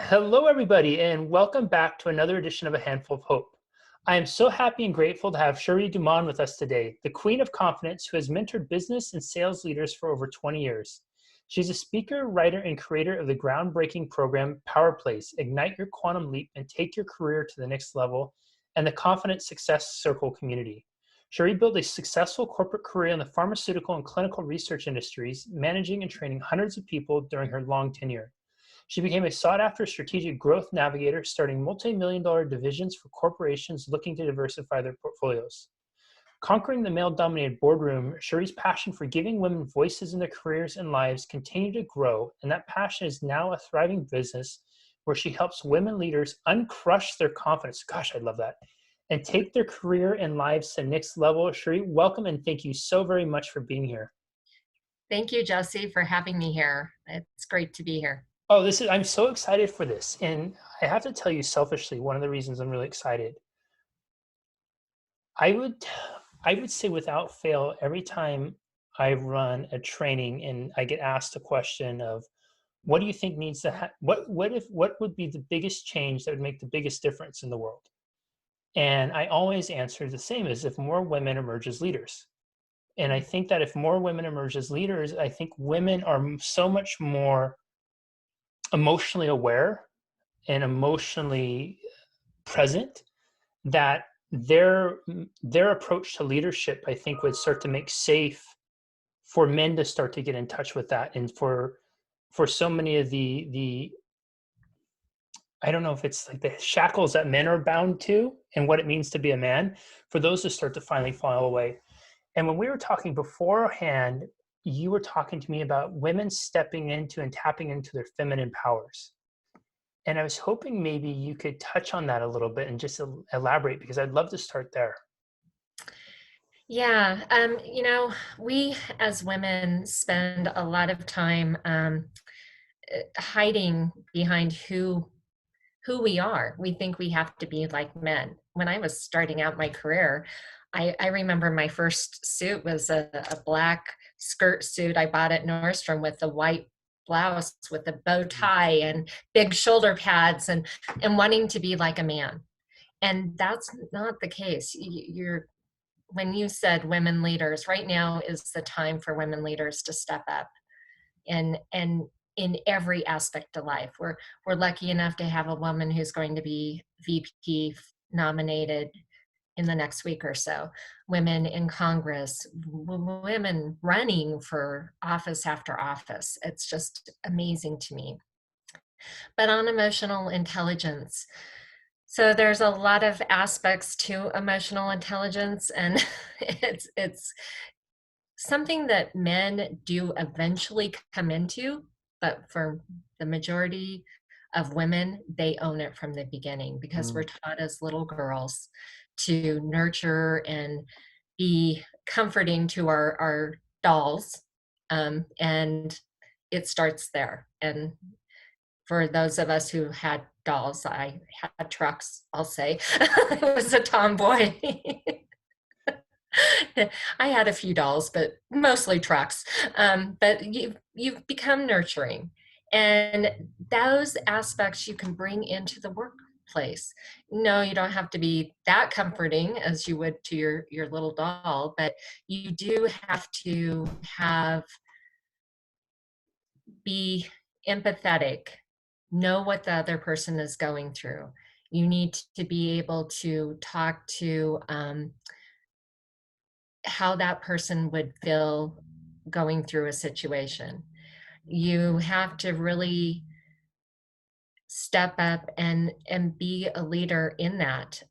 Hello, everybody, and welcome back to another edition of A Handful of Hope. I am so happy and grateful to have Sheri DuMond with us today, the Queen of Confidence who has mentored business and sales leaders for over 20 years. She's a speaker, writer, and creator of the groundbreaking program Power Place, Ignite Your Quantum Leap and Take Your Career to the Next Level, and the Confident Success Circle community. Sheri built a successful corporate career in the pharmaceutical and clinical research industries, managing and training hundreds of people during her long tenure. She became a sought-after strategic growth navigator, starting multi-million-dollar divisions for corporations looking to diversify their portfolios. Conquering the male-dominated boardroom, Sheri's passion for giving women voices in their careers and lives continued to grow, and that passion is now a thriving business where she helps women leaders uncrush their confidence. Gosh, I love that. And take their career and lives to the next level. Sheri, welcome and thank you so very much for being here. Thank you, Jesse, for having me here. It's great to be here. Oh, I'm so excited for this. And I have to tell you selfishly, one of the reasons I'm really excited, I would, I would say without fail, every time I run a training and I get asked a question of, what do you think needs to what would be the biggest change that would make the biggest difference in the world? And I always answer the same, as if more women emerge as leaders. And I think that if more women emerge as leaders, I think women are so much more emotionally aware and emotionally present, that their approach to leadership, I think, would start to make safe for men to start to get in touch with that, and for so many of the I don't know if it's like the shackles that men are bound to and what it means to be a man, for those to start to finally fall away. And when we were talking beforehand, you were talking to me about women stepping into and tapping into their feminine powers. And I was hoping maybe you could touch on that a little bit and just elaborate, because I'd love to start there. Yeah, we as women spend a lot of time hiding behind who we are. We think we have to be like men. When I was starting out my career, I remember my first suit was a black skirt suit I bought at Nordstrom with a white blouse with a bow tie and big shoulder pads and wanting to be like a man. And that's not the case. You're When you said women leaders, right now is the time for women leaders to step up and in every aspect of life. We're lucky enough to have a woman who's going to be VP nominated in the next week or so. Women in Congress, women running for office after office. It's just amazing to me. But on emotional intelligence, so there's a lot of aspects to emotional intelligence, and it's something that men do eventually come into, but for the majority of women, they own it from the beginning because we're Mm. taught as little girls to nurture and be comforting to our dolls. And it starts there. And for those of us who had dolls, I had trucks, I'll say. I was a tomboy. I had a few dolls, but mostly trucks. But you've become nurturing, and those aspects you can bring into the workplace. No, you don't have to be that comforting as you would to your little doll, but you do have to be empathetic, know what the other person is going through. You need to be able to talk to how that person would feel going through a situation. You have to really step up and be a leader in that.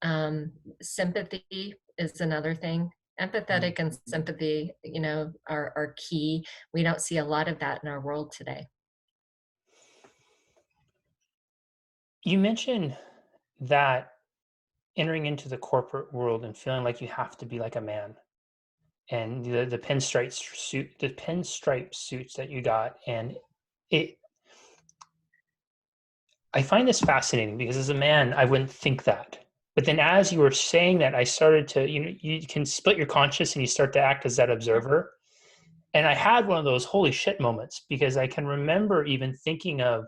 Sympathy is another thing. Mm. Empathetic and sympathy, are key. We don't see a lot of that in our world today. You mentioned that entering into the corporate world and feeling like you have to be like a man, and the pinstripe suits that you got, and it I find this fascinating because as a man, I wouldn't think that. But then as you were saying that, I started to, you can split your conscious and you start to act as that observer. And I had one of those holy shit moments, because I can remember even thinking of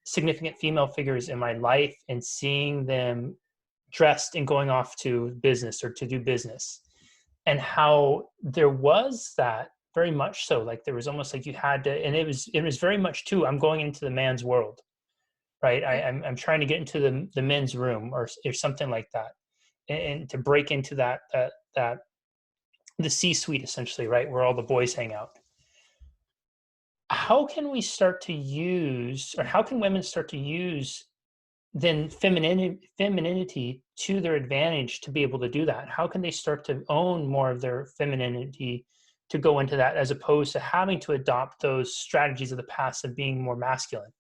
significant female figures in my life and seeing them dressed and going off to business or to do business, and how there was that very much so, like there was almost like you had to, and it was very much too, I'm going into the man's world, right? I'm trying to get into the men's room or something like that, and to break into that the C-suite essentially, right, where all the boys hang out. How can we start to use, or how can women start to use then femininity to their advantage to be able to do that? How can they start to own more of their femininity to go into that, as opposed to having to adopt those strategies of the past of being more masculine?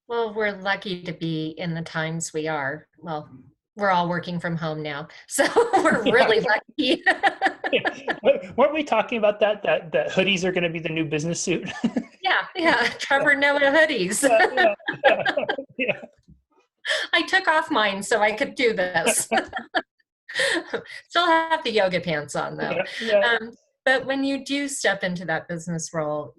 Well, we're lucky to be in the times we are. Well, we're all working from home now, so we're Yeah. really lucky. Weren't we talking about that hoodies are going to be the new business suit? Yeah, yeah. Trevor Noah hoodies. Yeah, yeah, yeah, yeah. I took off mine so I could do this. Still have the yoga pants on though. Yeah, yeah. But when you do step into that business role,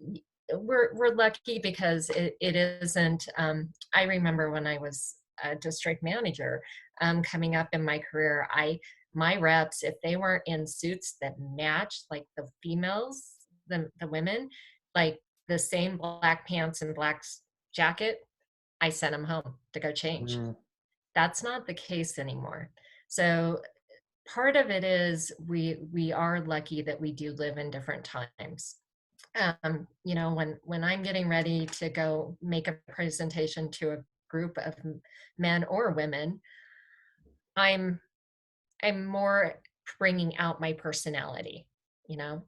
we're lucky because it isn't. I remember when I was a district manager, coming up in my career, my reps, if they weren't in suits that matched like the females, the women, like the same black pants and black jacket, I sent them home to go change. Mm, That's not the case anymore. So part of it is we are lucky that we do live in different times. When I'm getting ready to go make a presentation to a group of men or women, I'm I'm more bringing out my personality.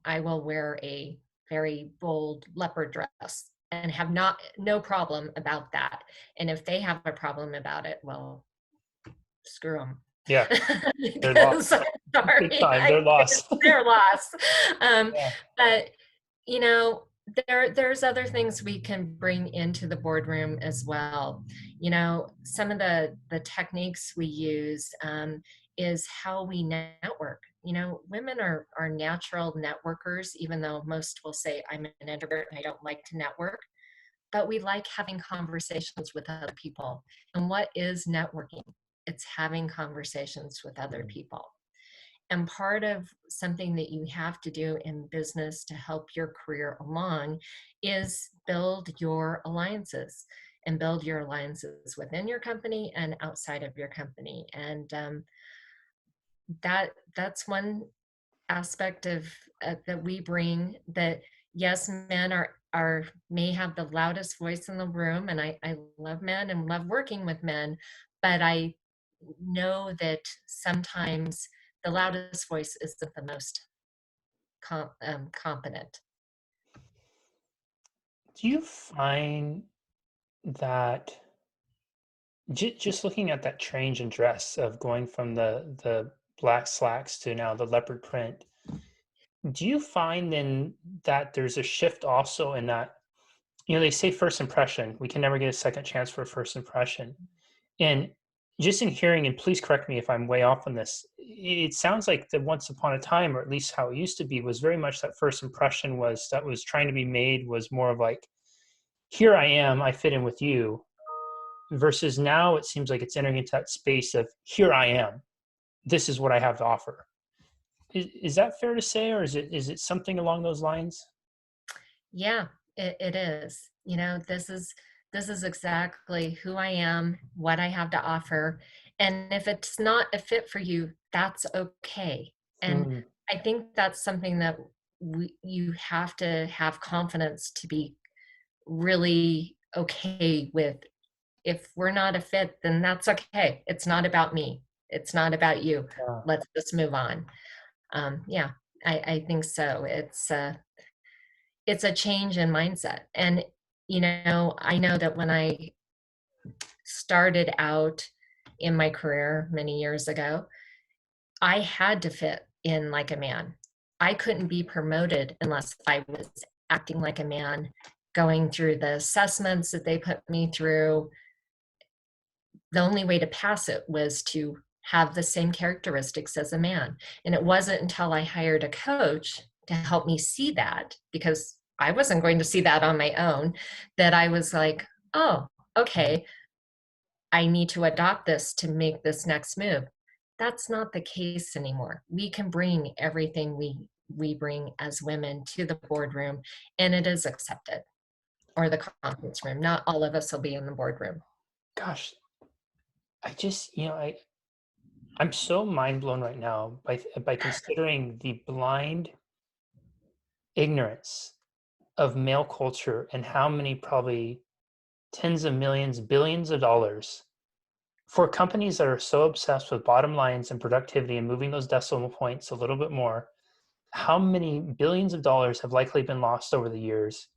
I will wear a very bold leopard dress and have no problem about that. And if they have a problem about it, well, screw them. yeah, they're Because lost. I'm Big sorry, time, they're it's lost. their loss. Um, Yeah. but you know, there's other things we can bring into the boardroom as well. Some of the techniques we use, is how we network. Women are natural networkers, even though most will say I'm an introvert and I don't like to network. But we like having conversations with other people. And what is networking? It's having conversations with other people. And part of something that you have to do in business to help your career along is build your alliances, and build your alliances within your company and outside of your company. And that's one aspect of that we bring. That yes, men are may have the loudest voice in the room, and I love men and love working with men, but I know that sometimes the loudest voice isn't the most competent. Do you find that just looking at that change in dress of going from the black slacks to now the leopard print, do you find then that there's a shift also in that, they say first impression, we can never get a second chance for a first impression. And just in hearing, and please correct me if I'm way off on this, it sounds like that once upon a time, or at least how it used to be, was very much that first impression that was trying to be made was more of like, here I am, I fit in with you, versus now it seems like it's entering into that space of, here I am, this is what I have to offer. Is that fair to say, or is it something along those lines? Yeah, it is. This is exactly who I am, what I have to offer. And if it's not a fit for you, that's okay. And Mm, I think that's something that you have to have confidence to be really okay with. If we're not a fit, then that's okay. It's not about me. It's not about you. yeah. Let's just move on. Yeah, I think so. It's a change in mindset. And I know that when I started out in my career many years ago, I had to fit in like a man. I couldn't be promoted unless I was acting like a man, going through the assessments that they put me through. The only way to pass it was to have the same characteristics as a man. And it wasn't until I hired a coach to help me see that, because I wasn't going to see that on my own, that I was like, oh, okay, I need to adopt this to make this next move. That's not the case anymore. We can bring everything we bring as women to the boardroom, and it is accepted, or the conference room. Not all of us will be in the boardroom. Gosh, I just, I'm so mind blown right now by considering the blind ignorance of male culture and how many probably tens of millions, billions of dollars for companies that are so obsessed with bottom lines and productivity and moving those decimal points a little bit more. How many billions of dollars have likely been lost over the years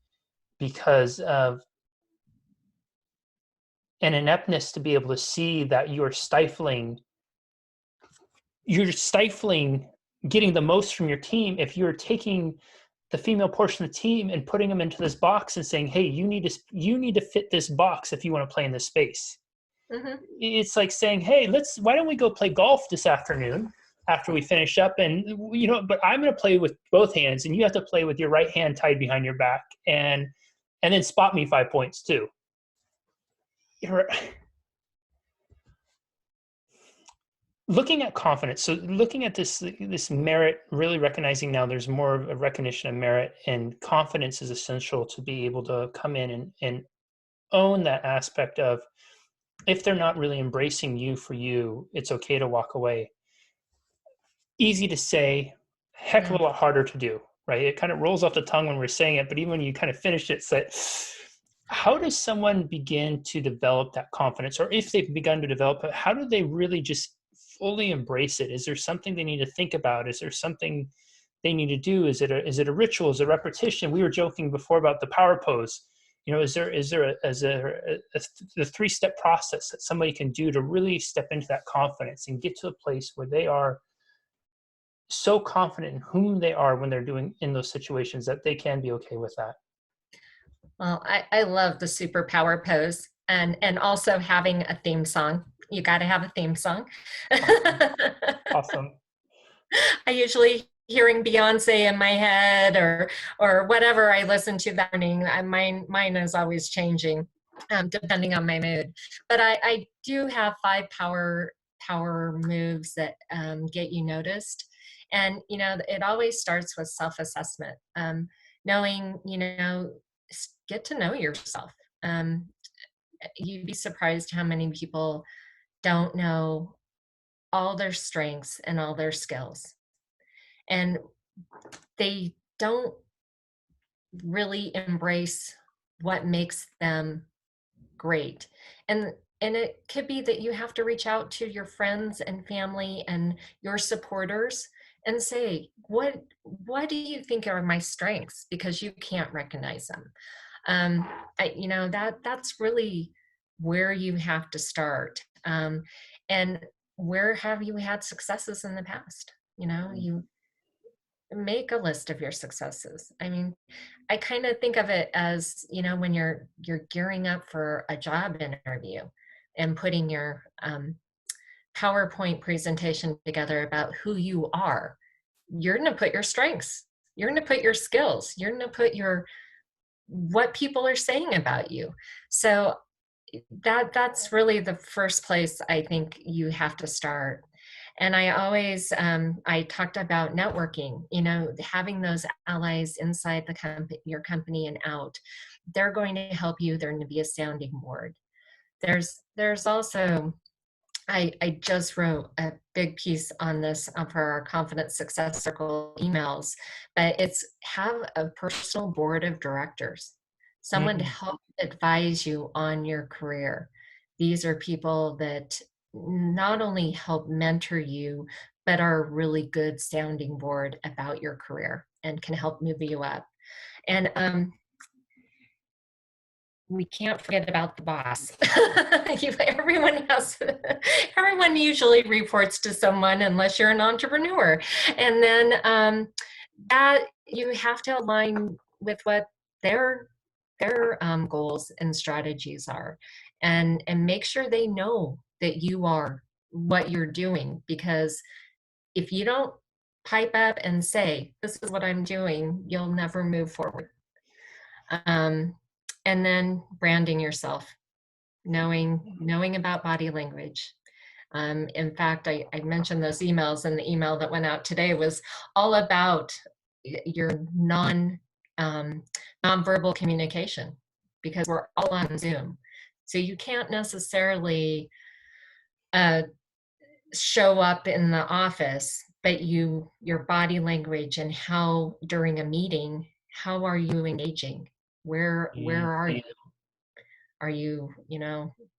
because of an ineptness to be able to see that you're stifling getting the most from your team if you're taking the female portion of the team and putting them into this box and saying, hey, you need to fit this box if you want to play in this space. Hmm. It's like saying, hey, why don't we go play golf this afternoon after we finish up, and but I'm going to play with both hands and you have to play with your right hand tied behind your back, and then spot me 5 points too. You're looking at confidence. So looking at this merit, really recognizing now there's more of a recognition of merit, and confidence is essential to be able to come in and own that aspect of, if they're not really embracing you for you, it's okay to walk away. Easy to say, heck of Yeah. a lot harder to do, right? It kind of rolls off the tongue when we're saying it, but even when you kind of finish it, it's like, how does someone begin to develop that confidence? Or if they've begun to develop it, how do they really just fully embrace it? Is there something they need to think about? Is there something they need to do? Is it a ritual? Is it repetition? We were joking before about the power pose. The 3-step process that somebody can do to really step into that confidence and get to a place where they are so confident in whom they are when they're doing in those situations that they can be okay with that? Well, I love the superpower pose, and also having a theme song. You got to have a theme song. Awesome. Awesome. I usually hearing Beyonce in my head, or whatever I listen to that morning. Mine is always changing, depending on my mood. But I do have 5 power moves that get you noticed, and it always starts with self-assessment. Knowing, get to know yourself. Um, you'd be surprised how many people don't know all their strengths and all their skills, and they don't really embrace what makes them great. And it could be that you have to reach out to your friends and family and your supporters and say, what do you think are my strengths, because you can't recognize them. That's really where you have to start. And where have you had successes in the past? You make a list of your successes. I mean, I kind of think of it as, when you're gearing up for a job interview and putting your PowerPoint presentation together about who you are. You're going to put your strengths. You're going to put your skills. You're going to put your what people are saying about you. So that's really the first place I think you have to start. And I always I talked about networking, having those allies inside your company and out. They're going to help you. They're going to be a sounding board. There's also, I just wrote a big piece on this for our Confident Success Circle emails, but it's have a personal board of directors, someone to Mm, help advise you on your career. These are people that not only help mentor you, but are a really good sounding board about your career and can help move you up. And we can't forget about the boss. Everyone usually reports to someone unless you're an entrepreneur. And then that you have to align with what their goals and strategies are, and make sure they know that you are what you're doing, because if you don't pipe up and say, this is what I'm doing, you'll never move forward. Um, And then branding yourself, knowing about body language. In fact, I mentioned those emails, and the email that went out today was all about your um, nonverbal communication, because we're all on Zoom. So you can't necessarily uh, show up in the office, but your body language and how during a meeting, how are you engaging? Where are you? Mhm. Are you,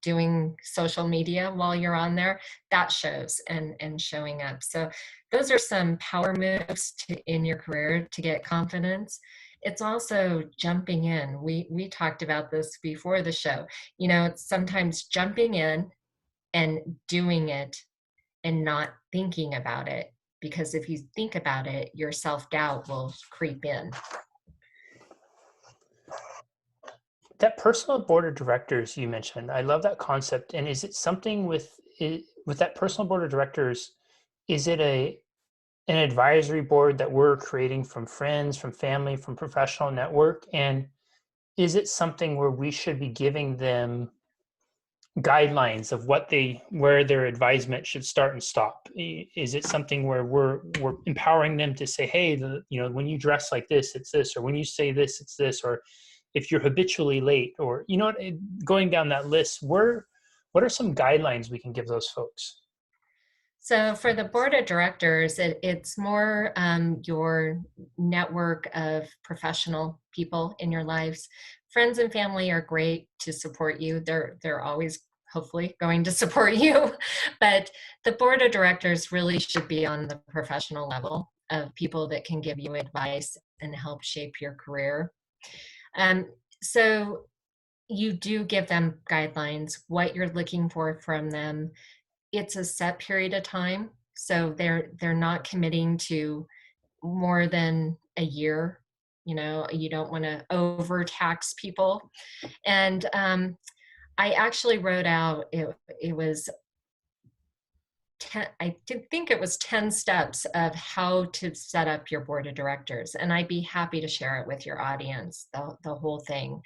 doing social media while you're on there? That shows and showing up. So those are some power moves in your career to get confidence. It's also jumping in. We talked about this before the show. It's sometimes jumping in and doing it and not thinking about it. Because if you think about it, your self-doubt will creep in. That personal board of directors you mentioned, I love that concept. And is it something with that personal board of directors? Is it an advisory board that we're creating from friends, from family, from professional network? And is it something where we should be giving them guidelines of where their advisement should start and stop? Is it something where we're empowering them to say, hey, when you dress like this, it's this, or when you say this, it's this, or if you're habitually late, or going down that list, what are some guidelines we can give those folks? So for the board of directors, it's more your network of professional people in your lives. Friends and family are great to support you. They're always hopefully going to support you, but the board of directors really should be on the professional level of people that can give you advice and help shape your career. Um, so you do give them guidelines, what you're looking for from them. It's a set period of time, so they're not committing to more than a year. You don't want to overtax people. And I actually wrote out, it was 10, I did think it was 10 steps of how to set up your board of directors, and I'd be happy to share it with your audience, the whole thing.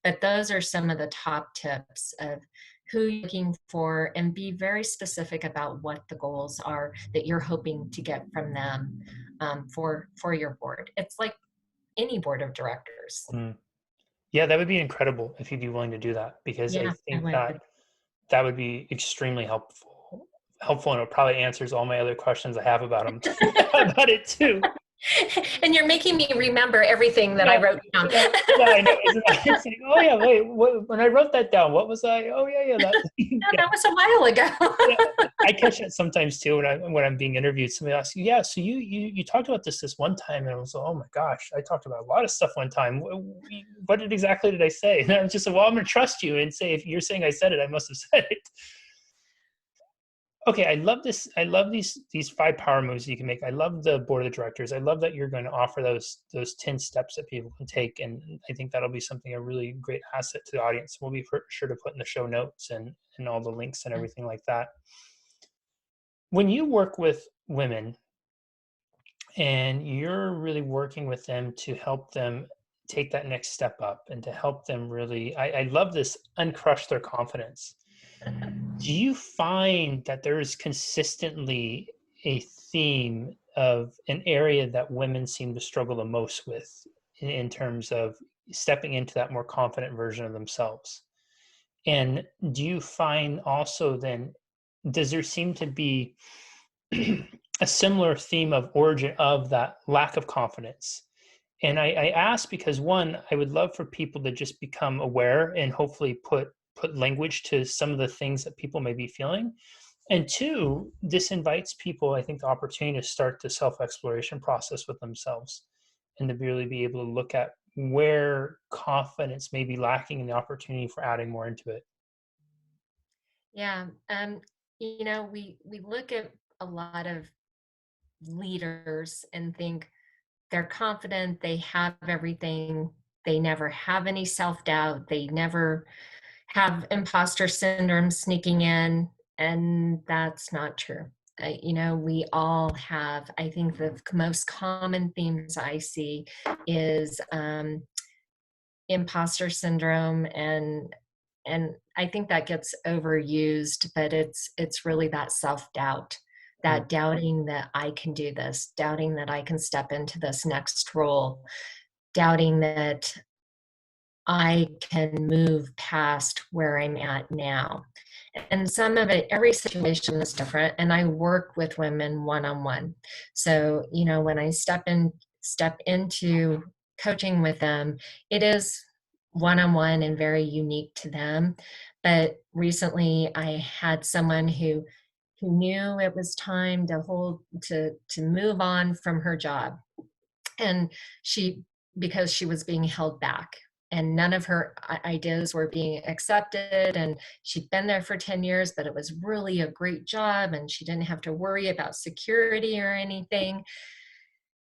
But those are some of the top tips of who you're looking for, and be very specific about what the goals are that you're hoping to get from them, for your board. It's like any board of directors. Mm. Yeah, that would be incredible if you'd be willing to do that, because I Yeah, I think would. that would be extremely helpful, and it probably answers all my other questions I have about them about it too. And you're making me remember everything that I Yeah, wrote down. yeah, I know. Isn't that, it's like, oh yeah, wait, when I wrote that down, what was I? Oh yeah, yeah, that. No, Yeah, that was a while yeah. ago. I catch that sometimes too when I'm being interviewed. Somebody asks, yeah, so you talked about this one time, and I was like, oh my gosh, I talked about a lot of stuff one time. What exactly did I say? And I was just like, well, I'm gonna trust you and say if you're saying I said it, I must have said it. Okay, I love this. I love these five power moves you can make. I love the board of directors. I love that you're going to offer those 10 steps that people can take, and I think that'll be something a really great asset to the audience. We'll be sure to put in the show notes and all the links and everything like that. When you work with women and you're really working with them to help them take that next step up and to help them really, I love this, uncrush their confidence. Do you find that there is consistently a theme of an area that women seem to struggle the most with in terms of stepping into that more confident version of themselves? And do you find also then, does there seem to be a similar theme of origin of that lack of confidence? And I ask because one, I would love for people to just become aware and hopefully put language to some of the things that people may be feeling. And two, this invites people, I think, the opportunity to start the self-exploration process with themselves and to really be able to look at where confidence may be lacking and the opportunity for adding more into it. Yeah. We look at a lot of leaders and think they're confident, they have everything, they never have any self-doubt, they never have imposter syndrome sneaking in, and that's not true. We all have, I think the most common themes I see is imposter syndrome, and I think that gets overused, but it's really that self-doubt, Hmm. that doubting that I can do this, doubting that I can step into this next role, doubting that I can move past where I'm at now. And some of it, every situation is different. And I work with women one-on-one. So, when I step into coaching with them, it is one-on-one and very unique to them. But recently I had someone who knew it was time to move on from her job, and she because she was being held back and none of her ideas were being accepted, and she'd been there for 10 years, but it was really a great job and she didn't have to worry about security or anything,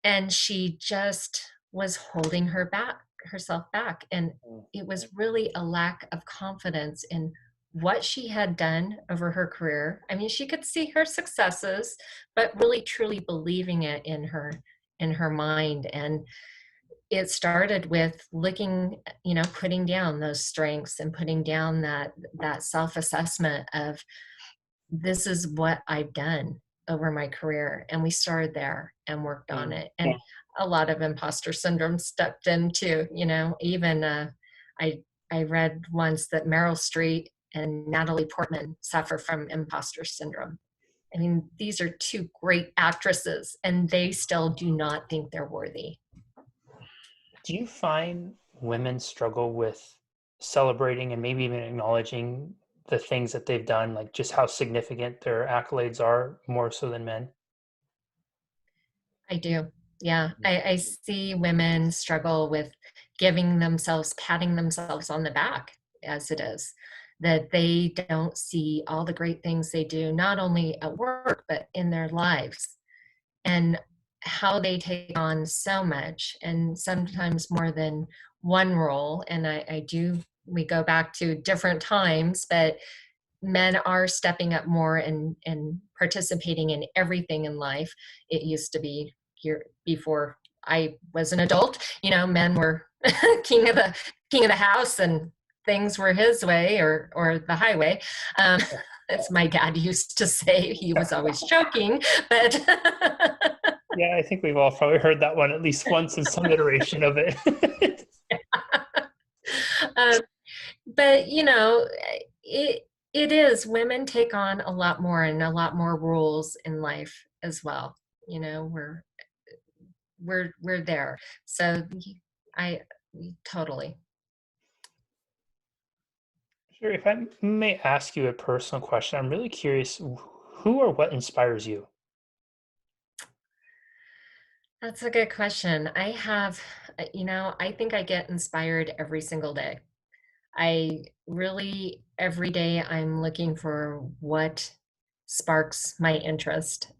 and she just was holding herself back, and it was really a lack of confidence in what she had done over her career. I mean, she could see her successes, but really truly believing it in her mind. And it started with looking, putting down those strengths and putting down that self-assessment of, this is what I've done over my career. And we started there and worked on Hmm. it. And a lot of imposter syndrome stepped in too, even I I read once that Meryl Streep and Natalie Portman suffer from imposter syndrome. I mean, these are two great actresses and they still do not think they're worthy. Do you find women struggle with celebrating and maybe even acknowledging the things that they've done, like just how significant their accolades are, more so than men? I do. Yeah. I see women struggle with patting themselves on the back as it is, that they don't see all the great things they do, not only at work, but in their lives, and how they take on so much and sometimes more than one role. And we go back to different times, but men are stepping up more and participating in everything in life. It used to be here before I was an adult, men were king of the house, and things were his way or the highway. Um, as my dad used to say, he was always joking, but Yeah, I think we've all probably heard that one at least once in some iteration of it. um, but it it is, women take on a lot more and a lot more roles in life as well. We're there. So I totally. Sure. If I may ask you a personal question, I'm really curious who or what inspires you? That's a good question. I think I get inspired every single day. I really, every day, I'm looking for what sparks my interest.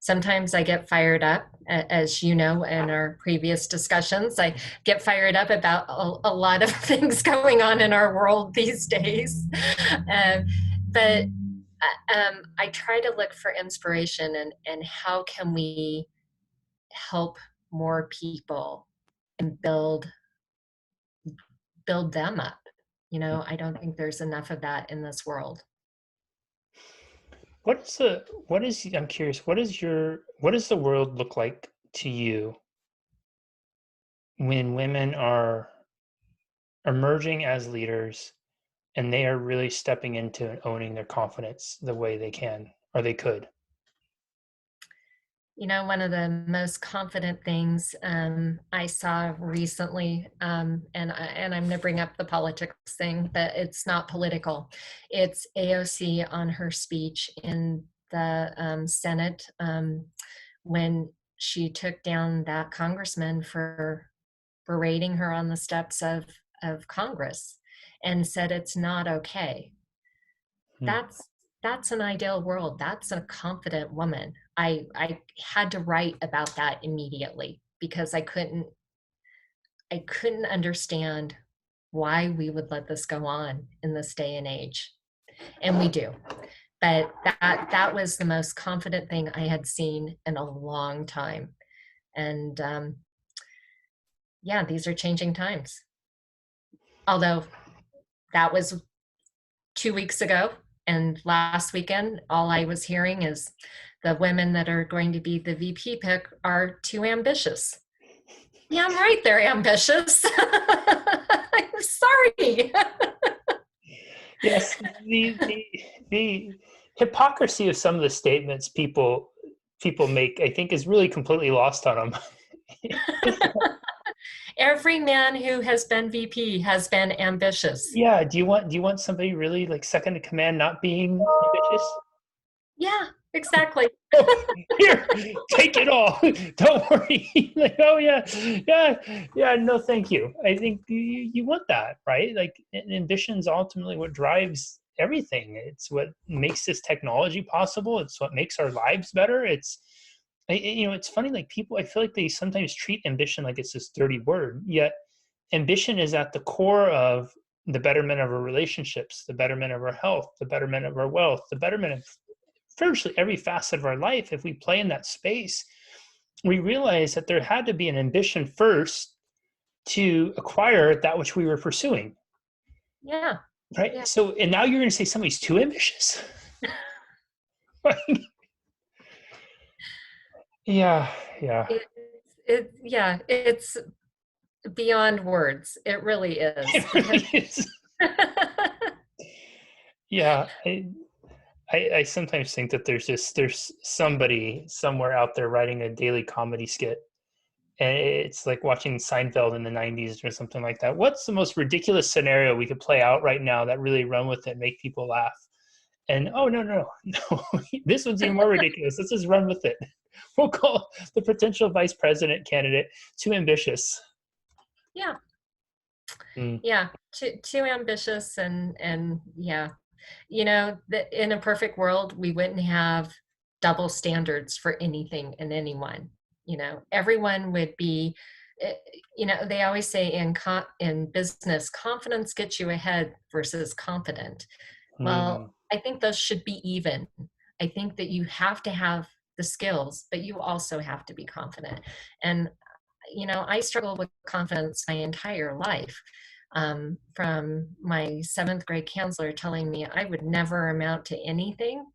Sometimes I get fired up, as you know, in our previous discussions. I get fired up about a lot of things going on in our world these days. Um, but I try to look for inspiration and how can we help more people and build them up. I don't think there's enough of that in this world. I'm curious, what does the world look like to you when women are emerging as leaders and they are really stepping into and owning their confidence the way they can or they could? One of the most confident things I saw recently, and I'm going to bring up the politics thing, but it's not political. It's AOC on her speech in the Senate, when she took down that congressman for berating her on the steps of Congress and said it's not okay. Hmm. That's an ideal world. That's a confident woman. I had to write about that immediately because I couldn't understand why we would let this go on in this day and age. And we do. But that was the most confident thing I had seen in a long time. And yeah, these are changing times. Although that was 2 weeks ago. And last weekend, all I was hearing is the women that are going to be the VP pick are too ambitious. Yeah, I'm right. They're ambitious. I'm sorry. Yes, the hypocrisy of some of the statements people make, I think, is really completely lost on them. Every man who has been VP has been ambitious. Yeah, do you want somebody really like second in command not being ambitious? Yeah, exactly. Oh, here, take it all. Don't worry. Like, oh yeah, yeah, yeah. No, thank you. I think you want that, right? Like, ambition is ultimately what drives everything. It's what makes this technology possible. It's what makes our lives better. It's funny. Like people, I feel like they sometimes treat ambition like it's this dirty word. Yet, ambition is at the core of the betterment of our relationships, the betterment of our health, the betterment of our wealth, the betterment of virtually every facet of our life. If we play in that space, we realize that there had to be an ambition first to acquire that which we were pursuing. Yeah. Right. Yeah. So, and now you're going to say somebody's too ambitious. Yeah. Yeah. Yeah, it's beyond words. It really is It because really is. Yeah. I sometimes think that there's somebody somewhere out there writing a daily comedy skit, and it's like watching Seinfeld in the 90s or something like that. What's the most ridiculous scenario we could play out right now that really run with it, make people laugh? And oh no, this one's even more ridiculous. Let's just run with it. We'll call the potential vice president candidate too ambitious. yeah, Mm, yeah, too ambitious and yeah. In a perfect world, we wouldn't have double standards for anything and anyone. Everyone would be eh, they always say in business, confidence gets you ahead versus confident. mm. Well, I think those should be even. I think that you have to have the skills, but you also have to be confident. And I struggled with confidence my entire life. From my seventh grade counselor telling me I would never amount to anything,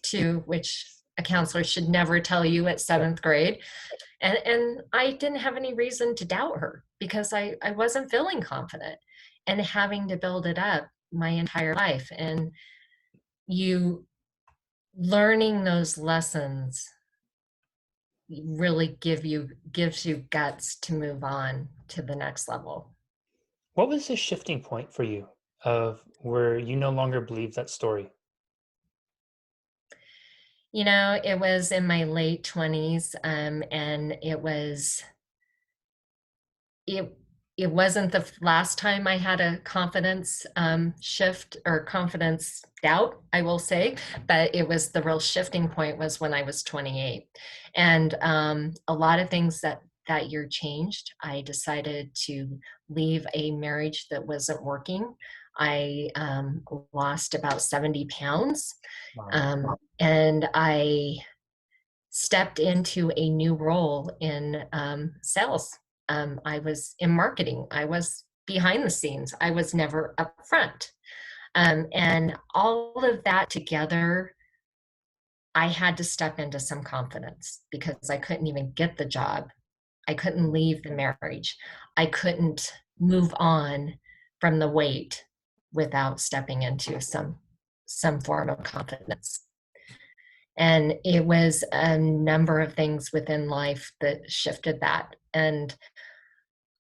to which a counselor should never tell you at Yeah. seventh grade. And I didn't have any reason to doubt her because I wasn't feeling confident and having to build it up my entire life. And you learning those lessons really gives you guts to move on to the next level. What was the shifting point for you of where you no longer believe that story? It was in my late 20s, and it it wasn't the last time I had a confidence shift or confidence doubt, I will say, but it was the real shifting point was when I was 28, and a lot of things that year changed. I decided to leave a marriage that wasn't working. I lost about 70 pounds, Wow. and I stepped into a new role in sales. I was in marketing. I was behind the scenes. I was never up front. And all of that together, I had to step into some confidence because I couldn't even get the job. I couldn't leave the marriage. I couldn't move on from the weight without stepping into some form of confidence. And it was a number of things within life that shifted that. And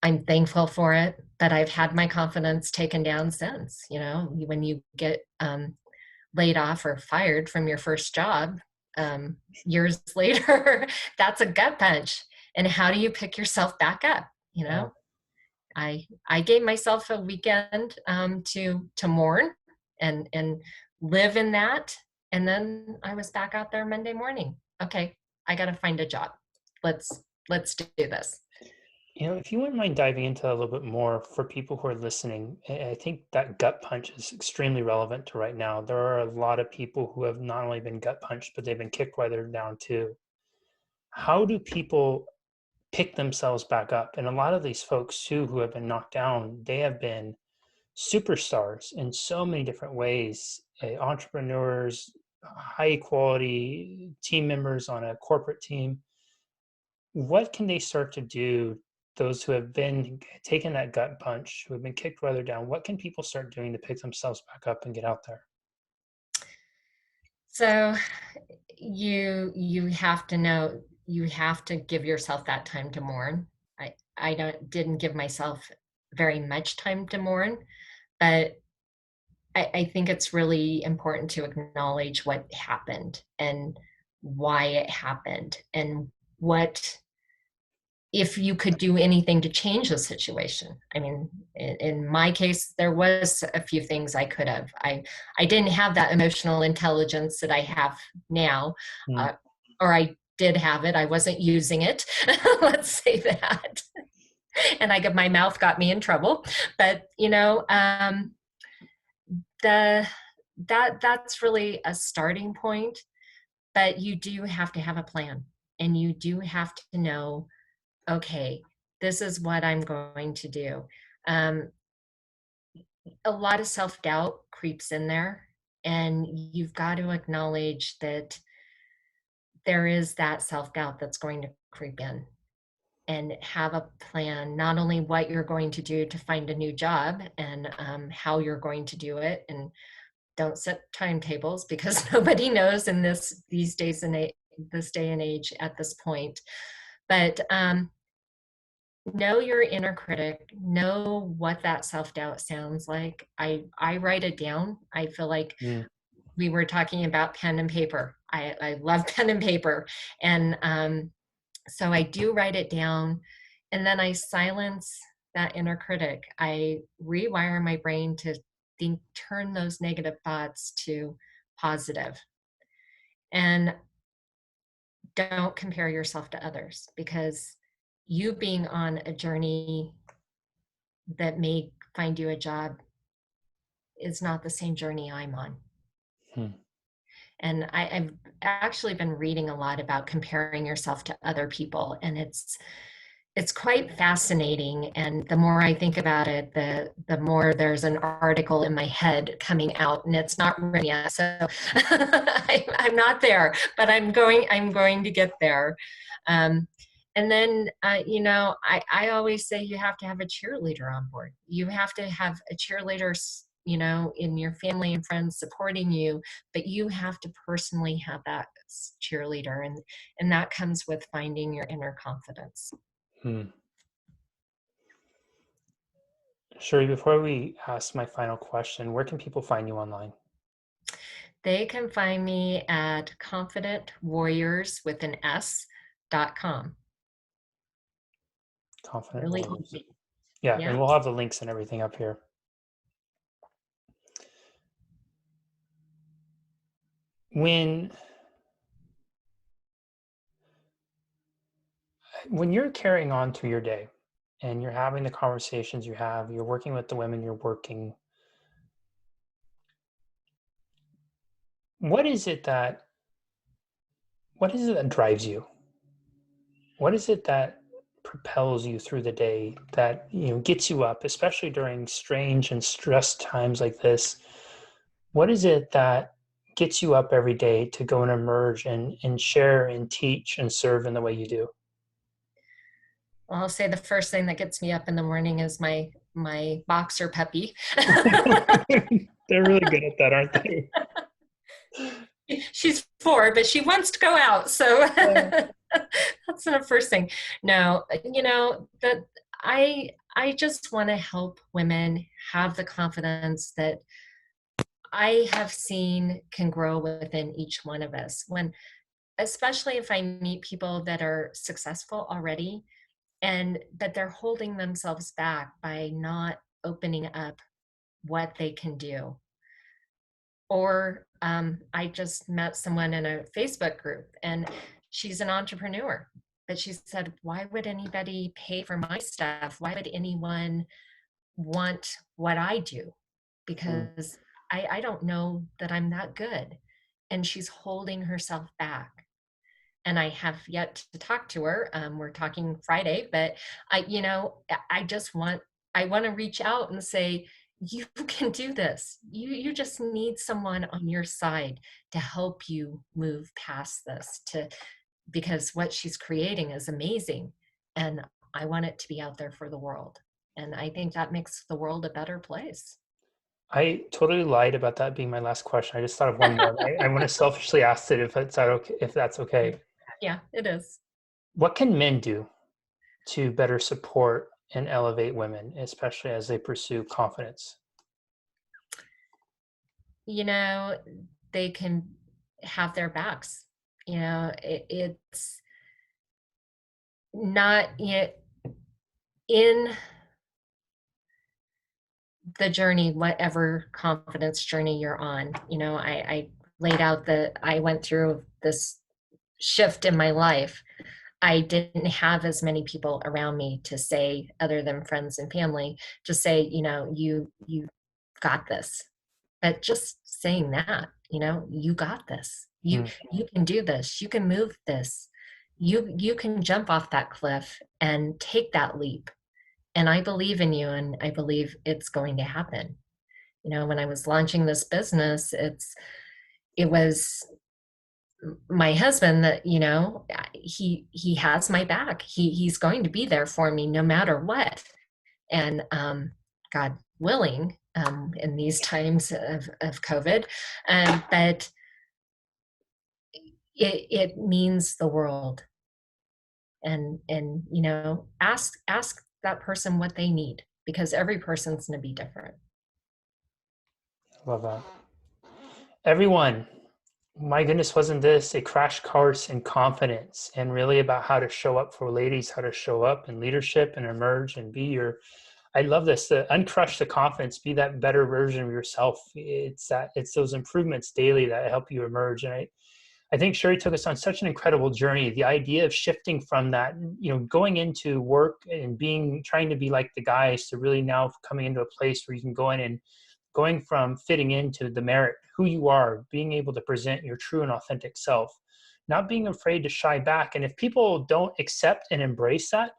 I'm thankful for it, but I've had my confidence taken down since. When you get laid off or fired from your first job years later, that's a gut punch. And how do you pick yourself back up? Yeah. I gave myself a weekend to mourn and live in that, and then I was back out there Monday morning. Okay, I got to find a job. Let's do this. If you wouldn't mind diving into that a little bit more for people who are listening, I think that gut punch is extremely relevant to right now. There are a lot of people who have not only been gut punched, but they've been kicked while they're down too. How do people pick themselves back up? And a lot of these folks too who have been knocked down, they have been superstars in so many different ways, entrepreneurs, high quality team members on a corporate team. What can they start to do? Those who have been taken that gut punch, who have been kicked rather down, what can people start doing to pick themselves back up and get out there? So you have to know, you have to give yourself that time to mourn. I didn't give myself very much time to mourn, but I think it's really important to acknowledge what happened and why it happened, and what, if you could do anything to change the situation. I mean, in my case, there was a few things I could have. I didn't have that emotional intelligence that I have now, Mm, uh, or I did have it. I wasn't using it. Let's say that. And my mouth got me in trouble. But the that's really a starting point. But you do have to have a plan, and you do have to know, okay, this is what I'm going to do. Um, a lot of self doubt creeps in there, and you've got to acknowledge that there is that self doubt that's going to creep in, and have a plan, not only what you're going to do to find a new job, and how you're going to do it. And don't set timetables, because nobody knows in these days and this day and age at this point. But know your inner critic, know what that self-doubt sounds like. I write it down. I feel like mm, we were talking about pen and paper. I love pen and paper. And so I do write it down, and then I silence that inner critic. I rewire my brain to think, turn those negative thoughts to positive. And don't compare yourself to others, because you being on a journey that may find you a job is not the same journey I'm on. mm, And I've actually been reading a lot about comparing yourself to other people, and it's quite fascinating. And the more I think about it, the more there's an article in my head coming out, and it's not written yet. So I'm not there, but I'm going to get there. Um, and then, I always say you have to have a cheerleader on board. You have to have a cheerleader, in your family and friends supporting you, but you have to personally have that cheerleader. And that comes with finding your inner confidence. mm. Sherry, before we ask my final question, where can people find you online? They can find me at confidentwarriors.com. Confident Really Warriors. easy. Yeah, and Yeah. we'll have the links and everything up here. When you're carrying on through your day and you're having the conversations you have, you're working with the women you're working, what is it that drives you? What is it that propels you through the day, that gets you up, especially during strange and stressed times like this? What is it that gets you up every day to go and emerge and share and teach and serve in the way you do? Well, I'll say the first thing that gets me up in the morning is my boxer puppy. They're really good at that, aren't they? She's 4, but she wants to go out. So Yeah. that's the first thing. No, that I just want to help women have the confidence that I have seen can grow within each one of us. Especially if I meet people that are successful already, and that they're holding themselves back by not opening up what they can do. Or I just met someone in a Facebook group, and she's an entrepreneur, but she said, why would anybody pay for my stuff? Why would anyone want what I do? Mm, Because I don't know that I'm that good. And she's holding herself back. And I have yet to talk to her. We're talking Friday, but I just I want to reach out and say, you can do this. You just need someone on your side to help you move past this, to because what she's creating is amazing, and I want it to be out there for the world. And I think that makes the world a better place. I totally lied about that being my last question. I just thought of one more. I want to selfishly ask it if it's okay, if that's okay. Yeah, it is. What can men do to better support and elevate women, especially as they pursue confidence? You know, they can have their backs. It's not yet in the journey, whatever confidence journey you're on. I laid out that I went through this shift in my life. I didn't have as many people around me to say, other than friends and family, to say, you got this. But just saying that, you got this. You Mm, you can do this. You can move this. You can jump off that cliff and take that leap. And I believe in you, and I believe it's going to happen. When I was launching this business, it was my husband that, he has my back. He's going to be there for me no matter what. And God willing, in these times of COVID, but it means the world. And ask that person what they need, because every person's going to be different. love that. Everyone, my goodness, wasn't this a crash course in confidence and really about how to show up for ladies, how to show up in leadership and emerge and be your, I love this, the uncrush the confidence, be that better version of yourself. It's those improvements daily that help you emerge. And I think Sheri took us on such an incredible journey. The idea of shifting from that, going into work and trying to be like the guys, to really now coming into a place where you can go in and going from fitting into the merit, who you are, being able to present your true and authentic self, not being afraid to shy back. And if people don't accept and embrace that,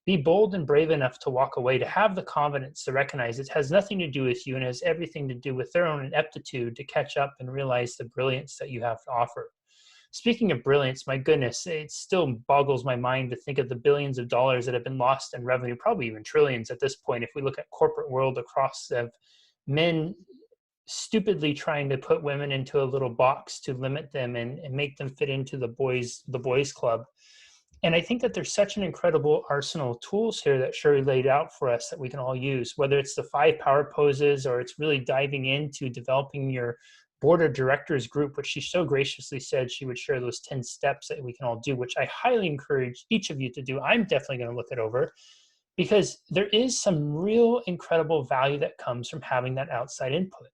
be bold and brave enough to walk away, to have the confidence to recognize it has nothing to do with you and has everything to do with their own ineptitude to catch up and realize the brilliance that you have to offer. Speaking of brilliance, my goodness, it still boggles my mind to think of the billions of dollars that have been lost in revenue, probably even trillions at this point. If we look at corporate world across of men stupidly trying to put women into a little box to limit them and make them fit into the boys club. And I think that there's such an incredible arsenal of tools here that Sheri laid out for us that we can all use, whether it's the 5 power poses or it's really diving into developing your board of directors group, which she so graciously said she would share those 10 steps that we can all do, which I highly encourage each of you to do. I'm definitely going to look it over, because there is some real incredible value that comes from having that outside input,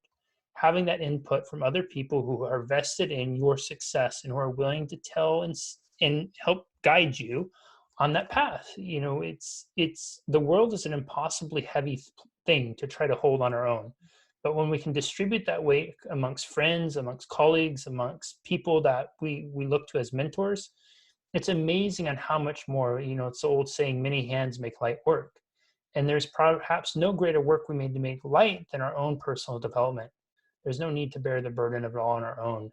having that input from other people who are vested in your success and who are willing to tell and help guide you on that path. It's the world is an impossibly heavy thing to try to hold on our own. But when we can distribute that weight amongst friends, amongst colleagues, amongst people that we look to as mentors, it's amazing on how much more, it's the old saying, many hands make light work. And there's perhaps no greater work we made to make light than our own personal development. There's no need to bear the burden of it all on our own.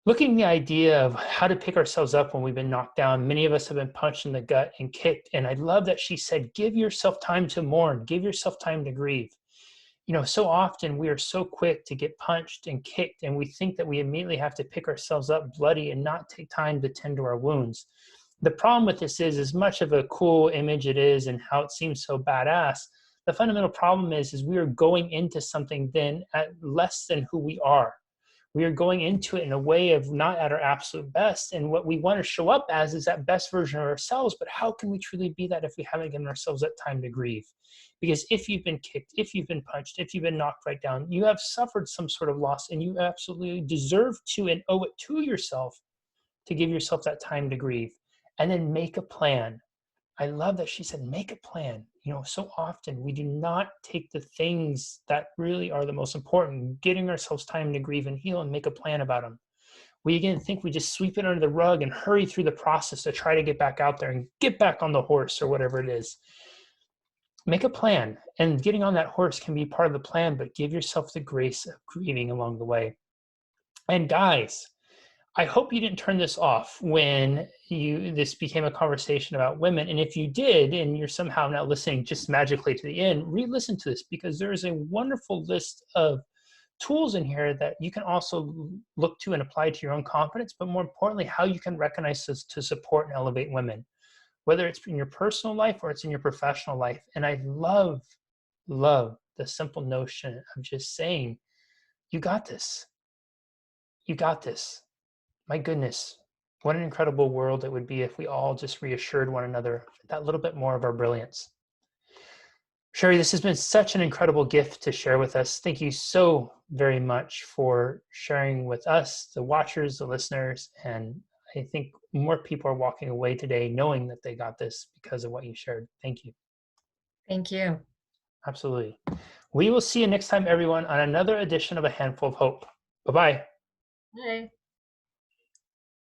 Looking at the idea of how to pick ourselves up when we've been knocked down, many of us have been punched in the gut and kicked. And I love that she said, give yourself time to mourn, give yourself time to grieve. So often we are so quick to get punched and kicked, and we think that we immediately have to pick ourselves up bloody and not take time to tend to our wounds. The problem with this is, as much of a cool image it is and how it seems so badass, the fundamental problem is we are going into something then at less than who we are. We are going into it in a way of not at our absolute best. And what we want to show up as is that best version of ourselves. But how can we truly be that if we haven't given ourselves that time to grieve? Because if you've been kicked, if you've been punched, if you've been knocked right down, you have suffered some sort of loss, and you absolutely deserve to and owe it to yourself to give yourself that time to grieve. And then make a plan. I love that she said, make a plan. So often we do not take the things that really are the most important, getting ourselves time to grieve and heal, and make a plan about them. We again think we just sweep it under the rug and hurry through the process to try to get back out there and get back on the horse or whatever it is. make a plan, and getting on that horse can be part of the plan, but give yourself the grace of grieving along the way. And guys, I hope you didn't turn this off when this became a conversation about women. And if you did, and you're somehow not listening just magically to the end, re-listen to this, because there is a wonderful list of tools in here that you can also look to and apply to your own confidence, but more importantly, how you can recognize this to support and elevate women, whether it's in your personal life or it's in your professional life. And I love the simple notion of just saying, you got this. You got this. My goodness, what an incredible world it would be if we all just reassured one another that little bit more of our brilliance. Sheri, this has been such an incredible gift to share with us. Thank you so very much for sharing with us, the watchers, the listeners, and I think more people are walking away today knowing that they got this because of what you shared. Thank you. Thank you. Absolutely. We will see you next time, everyone, on another edition of A Handful of Hope. Bye-bye. Bye.